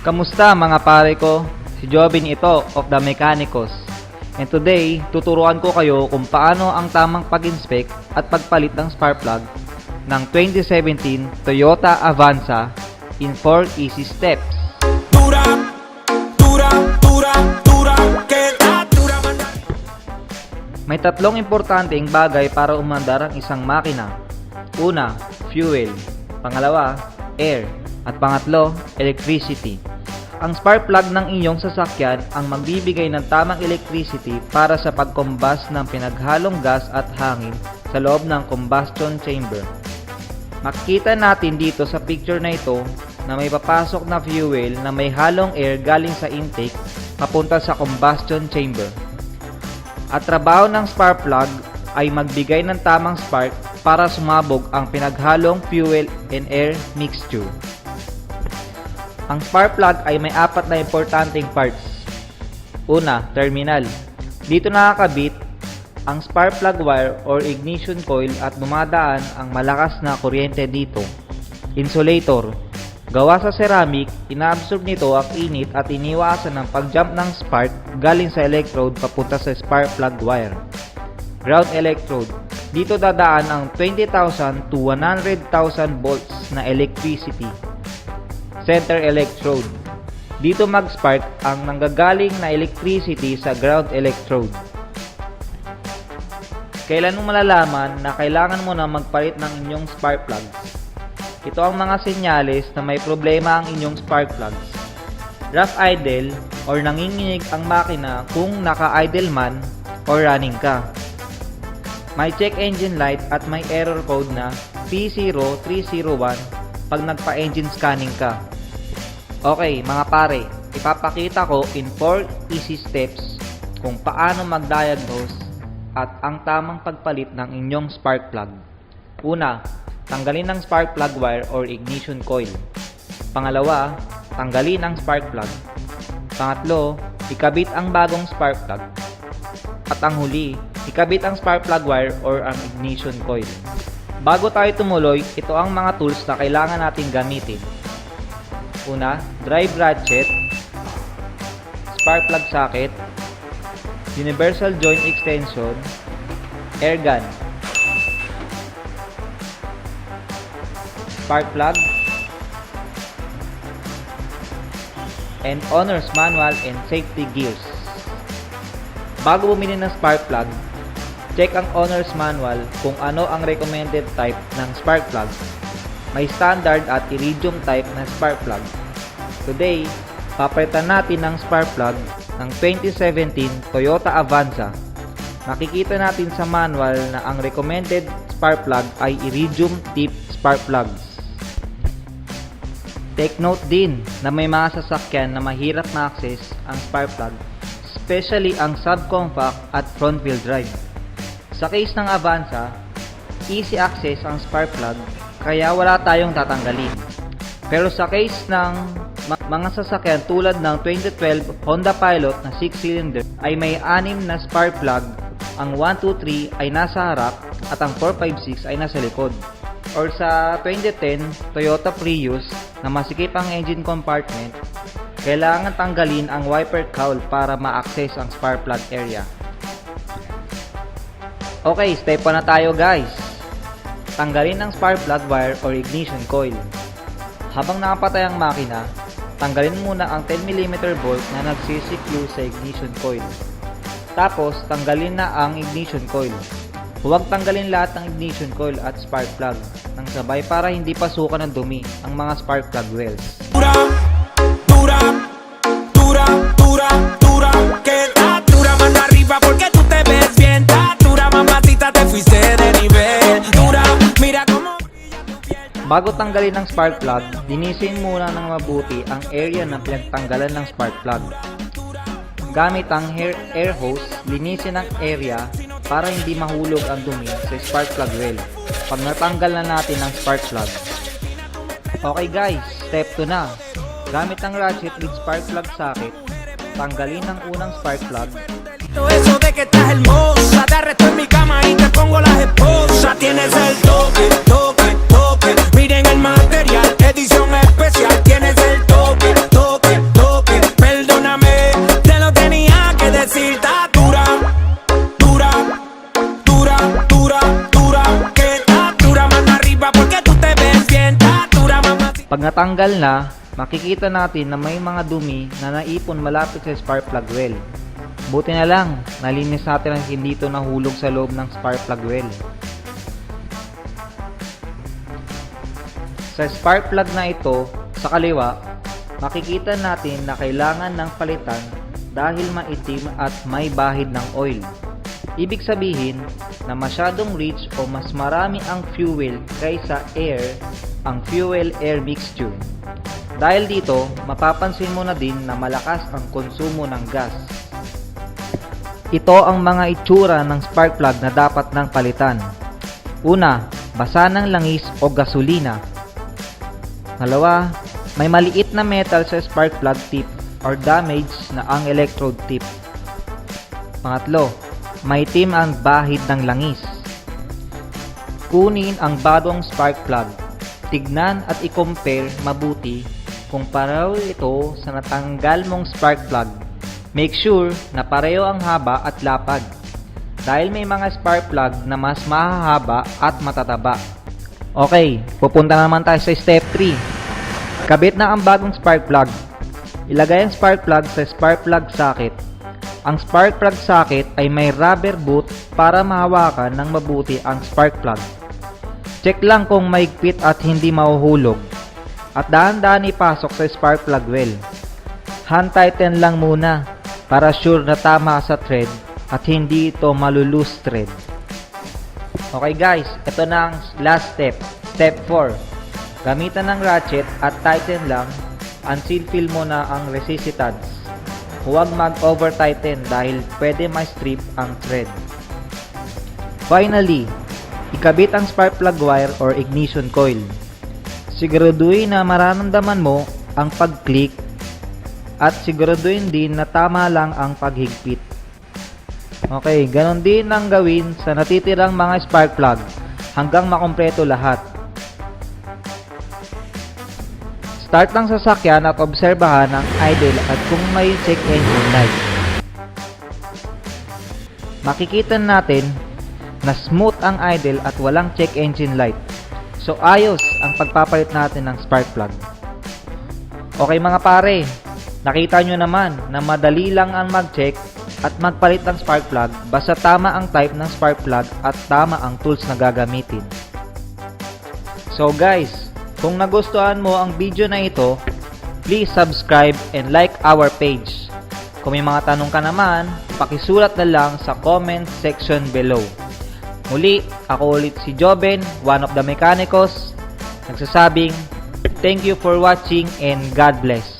Kamusta mga pare ko? Si Jovin ito of The Mechanicos. And today, tuturuan ko kayo kung paano ang tamang pag-inspect at pagpalit ng spark plug ng 2017 Toyota Avanza in 4 easy steps. May tatlong importanteng bagay para umandar ang isang makina. Una, fuel. Pangalawa, air. At pangatlo, electricity. Ang spark plug ng inyong sasakyan ang magbibigay ng tamang electricity para sa pag-combust ng pinaghalong gas at hangin sa loob ng combustion chamber. Makikita natin dito sa picture na ito na may papasok na fuel na may halong air galing sa intake papunta sa combustion chamber. At trabaho ng spark plug ay magbigay ng tamang spark para sumabog ang pinaghalong fuel and air mixture. Ang spark plug ay may apat na importanteng parts. Una, terminal. Dito nakakabit ang spark plug wire or ignition coil at dumadaan ang malakas na kuryente dito. Insulator. Gawa sa ceramic, inaabsorb nito ang init at iniwasan ng pag-jump ng spark galing sa electrode papunta sa spark plug wire. Ground electrode. Dito dadaan ang 20,000 to 100,000 volts na electricity. Center electrode. Dito mag-spark ang nanggagaling na electricity sa ground electrode. Kailan mo malalaman na kailangan mo na magpalit ng inyong spark plugs? Ito ang mga senyales na may problema ang inyong spark plugs. Rough idle or nanginginig ang makina kung naka-idle man or running ka. May check engine light at may error code na P0301 pag nagpa-engine scanning ka. Okay mga pare, ipapakita ko in 4 easy steps kung paano mag-diagnose at ang tamang pagpalit ng inyong spark plug. Una, tanggalin ang spark plug wire or ignition coil. Pangalawa, tanggalin ang spark plug. Pangatlo, ikabit ang bagong spark plug. At ang huli, ikabit ang spark plug wire or ang ignition coil. Bago tayo tumuloy, ito ang mga tools na kailangan natin gamitin. Una, drive ratchet, spark plug socket, universal joint extension, air gun, spark plug, and owner's manual and safety gears. Bago bumili ng spark plug, check ang owner's manual kung ano ang recommended type ng spark plug. May standard at iridium type na spark plug. Today, papalitan natin ng spark plug ng 2017 Toyota Avanza. Makikita natin sa manual na ang recommended spark plug ay iridium tip spark plugs. Take note din na may mga sasakyan na mahirap ma-access ang spark plug, especially ang subcompact at front wheel drive. Sa case ng Avanza, easy access ang spark plug kaya wala tayong tatanggalin. Pero sa case ng mga sasakyan tulad ng 2012 Honda Pilot na 6-cylinder ay may 6 na spark plug, ang 1, 2, 3 ay nasa harap at ang 4, 5, 6 ay nasa likod. Or sa 2010 Toyota Prius na masikip ang engine compartment, kailangan tanggalin ang wiper cowl para ma-access ang spark plug area. Okay, step 1 na tayo guys. Tanggalin ang spark plug wire or ignition coil. Habang nakapatay ang makina, tanggalin muna ang 10mm bolt na nagsisiklu sa ignition coil. Tapos, tanggalin na ang ignition coil. Huwag tanggalin lahat ng ignition coil at spark plug nang sabay para hindi pasukan ng dumi ang mga spark plug wells. Bago tanggalin ang spark plug, linisin muna ng mabuti ang area ng pinagtanggalan ng spark plug. Gamit ang air hose, linisin ang area para hindi mahulog ang dumi sa spark plug well pag natanggal na natin ang spark plug. Okay guys, step 2 na. Gamit ang ratchet with spark plug socket, tanggalin ang unang spark plug. Eso de que estás hermosa, te arresto en mi cama y te pongo las esposas. Tienes el toque, toque, toque. Miren el material, edición especial. Tienes el toque, toque, Pag natanggal na, makikita natin na may mga dumi na naipon malapit sa spark plug well. Buti na lang, nalinis natin ang hindi ito nahulog sa loob ng spark plug well. Sa spark plug na ito, sa kaliwa, makikita natin na kailangan ng palitan dahil maitim at may bahid ng oil. Ibig sabihin na masyadong rich o mas marami ang fuel kaysa air ang fuel-air mixture. Dahil dito, mapapansin mo na din na malakas ang konsumo ng gas. Ito ang mga itsura ng spark plug na dapat nang palitan. Una, basa ng langis o gasolina. Dalawa, may maliit na metal sa spark plug tip or damage na ang electrode tip. Pangatlo, maitim ang bahid ng langis. Kunin ang bagong spark plug. Tignan at i-compare mabuti kung pareho ito sa natanggal mong spark plug. Make sure na pareho ang haba at lapad. Dahil may mga spark plug na mas mahahaba at matataba. Okay, pupunta naman tayo sa step 3. Kabit na ang bagong spark plug. Ilagay ang spark plug sa spark plug socket. Ang spark plug socket ay may rubber boot para mahawakan ng mabuti ang spark plug. Check lang kung maigpit at hindi mahuhulog. At dahan-dahan ipasok sa spark plug well. Hand tighten lang muna para sure na tama sa thread at hindi ito malulose thread. Okay guys, ito na ang last step. Step 4. Gamitan ng ratchet at tighten lang. Unseal mo na ang resistance. Huwag mag-over tighten dahil pwede ma-strip ang thread. Finally, ikabit ang spark plug wire or ignition coil. Siguraduhin na mararamdaman mo ang pag-click at siguraduhin din na tama lang ang paghigpit. Okay, ganon din ang gawin sa natitirang mga spark plug hanggang makumpleto lahat. Start ng sasakyan at obserbahan ang idle at kung may check engine light. Makikita natin na smooth ang idle at walang check engine light. So ayos ang pagpapalit natin ng spark plug. Okay mga pare, nakita nyo naman na madali lang ang mag-check at magpalit ng spark plug basta tama ang type ng spark plug at tama ang tools na gagamitin. So guys, kung nagustuhan mo ang video na ito, please subscribe and like our page. Kung may mga tanong ka naman, pakisulat na lang sa comment section below. Muli, ako ulit si Joben, one of the Mechanicos, nagsasabing, thank you for watching and God bless.